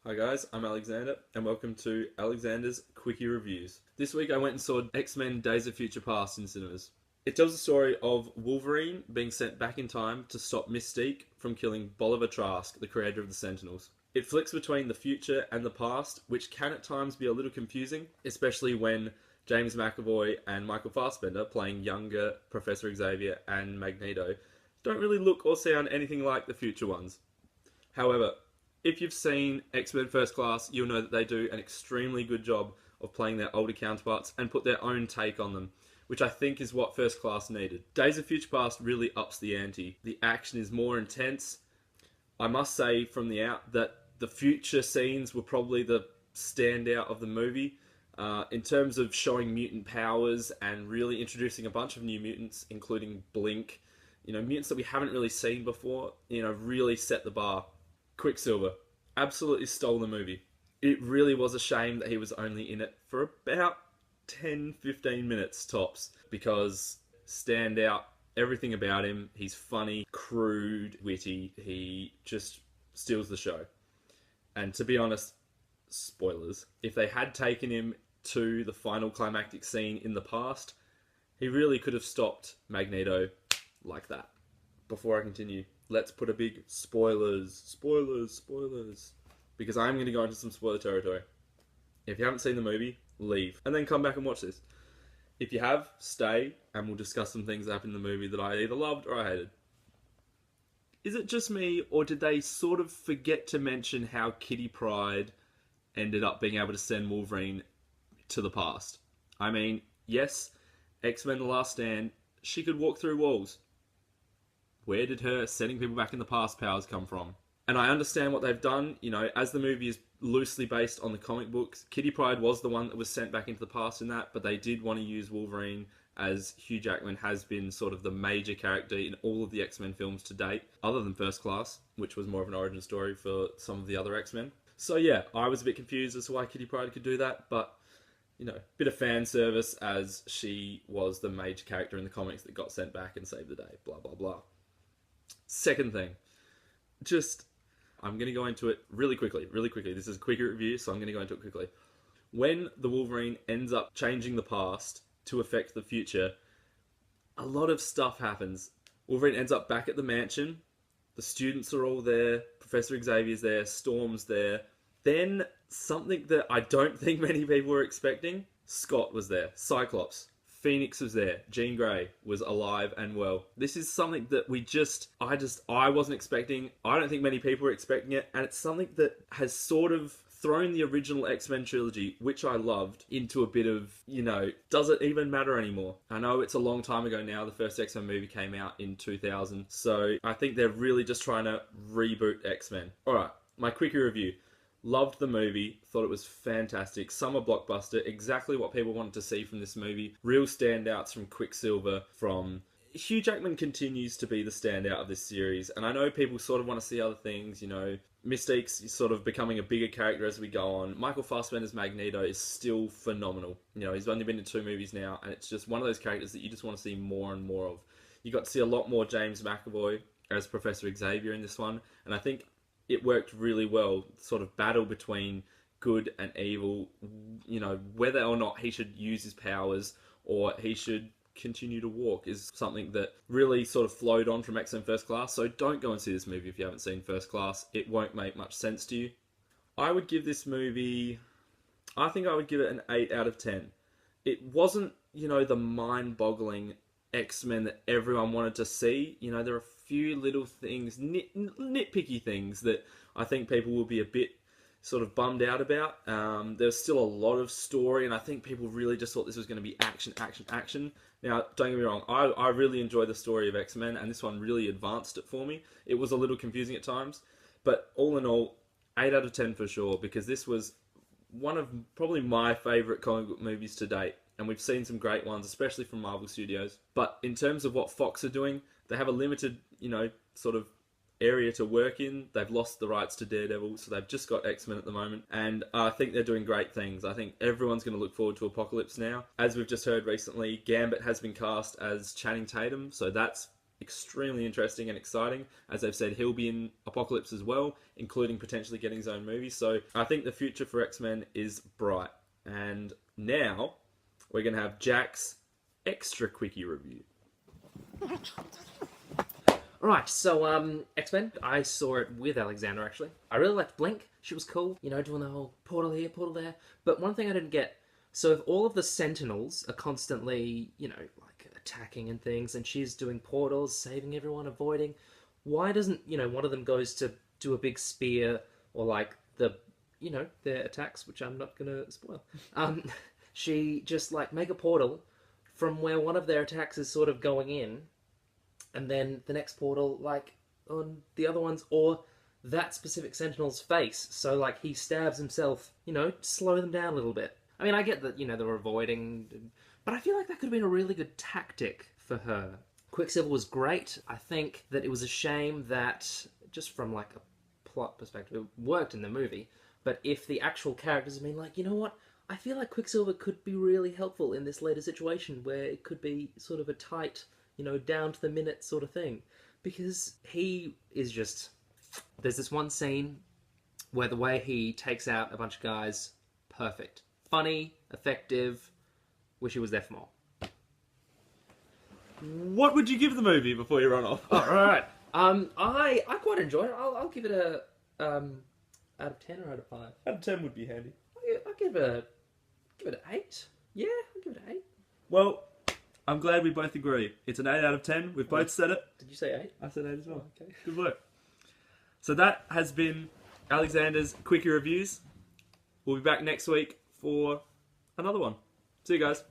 Hi guys, I'm Alexander, and welcome to Alexander's Quickie Reviews. This week I went and saw X-Men Days of Future Past in cinemas. It tells the story of Wolverine being sent back in time to stop Mystique from killing Bolivar Trask, the creator of the Sentinels. It flicks between the future and the past, which can at times be a little confusing, especially when James McAvoy and Michael Fassbender, playing younger Professor Xavier and Magneto, don't really look or sound anything like the future ones. However, if you've seen X-Men First Class, you'll know that they do an extremely good job of playing their older counterparts and put their own take on them, which I think is what First Class needed. Days of Future Past really ups the ante. The action is more intense. I must say from the out that the future scenes were probably the standout of the movie. In terms of showing mutant powers and really introducing a bunch of new mutants, including Blink, mutants that we haven't really seen before, really set the bar. Quicksilver absolutely stole the movie. It really was a shame that he was only in it for about 10-15 minutes tops, because stand out everything about him. He's funny, crude, witty. He just steals the show. And to be honest, spoilers, if they had taken him to the final climactic scene in the past, he really could have stopped Magneto like that. Before I continue, let's put a big spoilers, because I'm going to go into some spoiler territory. If you haven't seen the movie, leave, and then come back and watch this. If you have, stay, and we'll discuss some things that happened in the movie that I either loved or I hated. Is it just me, or did they sort of forget to mention how Kitty Pryde ended up being able to send Wolverine to the past? I mean, yes, X-Men The Last Stand, she could walk through walls. Where did her sending people back in the past powers come from? And I understand what they've done. As the movie is loosely based on the comic books, Kitty Pryde was the one that was sent back into the past in that, but they did want to use Wolverine, as Hugh Jackman has been sort of the major character in all of the X-Men films to date, other than First Class, which was more of an origin story for some of the other X-Men. So yeah, I was a bit confused as to why Kitty Pryde could do that, but bit of fan service, as she was the major character in the comics that got sent back and saved the day, blah blah blah. Second thing, I'm going to go into it really quickly. This is a quicker review, so I'm going to go into it quickly. When the Wolverine ends up changing the past to affect the future, a lot of stuff happens. Wolverine ends up back at the mansion. The students are all there. Professor Xavier's there. Storm's there. Then, something that I don't think many people were expecting, Scott was there. Cyclops. Phoenix was there. Jean Grey was alive and well. This is something that I wasn't expecting. I don't think many people were expecting it. And it's something that has sort of thrown the original X-Men trilogy, which I loved, into a bit of, does it even matter anymore? I know it's a long time ago now. The first X-Men movie came out in 2000. So I think they're really just trying to reboot X-Men. Alright, my quickie review. Loved the movie, thought it was fantastic. Summer blockbuster, exactly what people wanted to see from this movie. Real standouts from Quicksilver, from Hugh Jackman continues to be the standout of this series, and I know people sort of want to see other things, Mystique's sort of becoming a bigger character as we go on. Michael Fassbender's Magneto is still phenomenal. He's only been in 2 movies now, and it's just one of those characters that you just want to see more and more of. You got to see a lot more James McAvoy as Professor Xavier in this one, and I think it worked really well. Sort of battle between good and evil, whether or not he should use his powers or he should continue to walk, is something that really sort of flowed on from X-Men First Class. So don't go and see this movie if you haven't seen First Class. It won't make much sense to you. I think I would give it an 8 out of 10. It wasn't, the mind-boggling X-Men that everyone wanted to see. There are a few little things, nitpicky things, that I think people will be a bit sort of bummed out about. There's still a lot of story, and I think people really just thought this was going to be action. Now, don't get me wrong, I really enjoy the story of X-Men, and this one really advanced it for me. It was a little confusing at times, but all in all, 8 out of 10 for sure, because this was one of probably my favourite comic book movies to date. And we've seen some great ones, especially from Marvel Studios. But in terms of what Fox are doing, they have a limited, sort of area to work in. They've lost the rights to Daredevil, so they've just got X-Men at the moment. And I think they're doing great things. I think everyone's going to look forward to Apocalypse now. As we've just heard recently, Gambit has been cast as Channing Tatum, so that's extremely interesting and exciting. As they've said, he'll be in Apocalypse as well, including potentially getting his own movie. So I think the future for X-Men is bright. And now we're going to have Jack's extra quickie review. Right, so X-Men, I saw it with Alexander, actually. I really liked Blink. She was cool, you know, doing the whole portal here, portal there. But one thing I didn't get, so if all of the Sentinels are constantly, you know, like attacking and things, and she's doing portals, saving everyone, avoiding, why doesn't, you know, one of them goes to do a big spear, or like the, you know, their attacks, which I'm not gonna spoil. She just, like, make a portal from where one of their attacks is sort of going in, and then the next portal, like, on the other ones, or that specific Sentinel's face. So, like, he stabs himself, you know, slow them down a little bit. I mean, I get that, you know, they're avoiding, but I feel like that could have been a really good tactic for her. Quicksilver was great. I think that it was a shame that, just from, like, a plot perspective, it worked in the movie, but if the actual characters had been like, you know what, I feel like Quicksilver could be really helpful in this later situation, where it could be sort of a tight, you know, down to the minute sort of thing. Because he is just... There's this one scene where the way he takes out a bunch of guys, perfect. Funny, effective, wish he was there for more. What would you give the movie before you run off? Oh, right. I quite enjoyed it. I'll give it a... out of 10 or out of 5? Out of 10 would be handy. I'll give it an 8. Yeah, I'll give it an 8. Well, I'm glad we both agree. It's an 8 out of 10. We've both said it. Did you say 8? I said 8 as well. Oh, okay. Good work. So that has been Alexander's Quickie Reviews. We'll be back next week for another one. See you guys.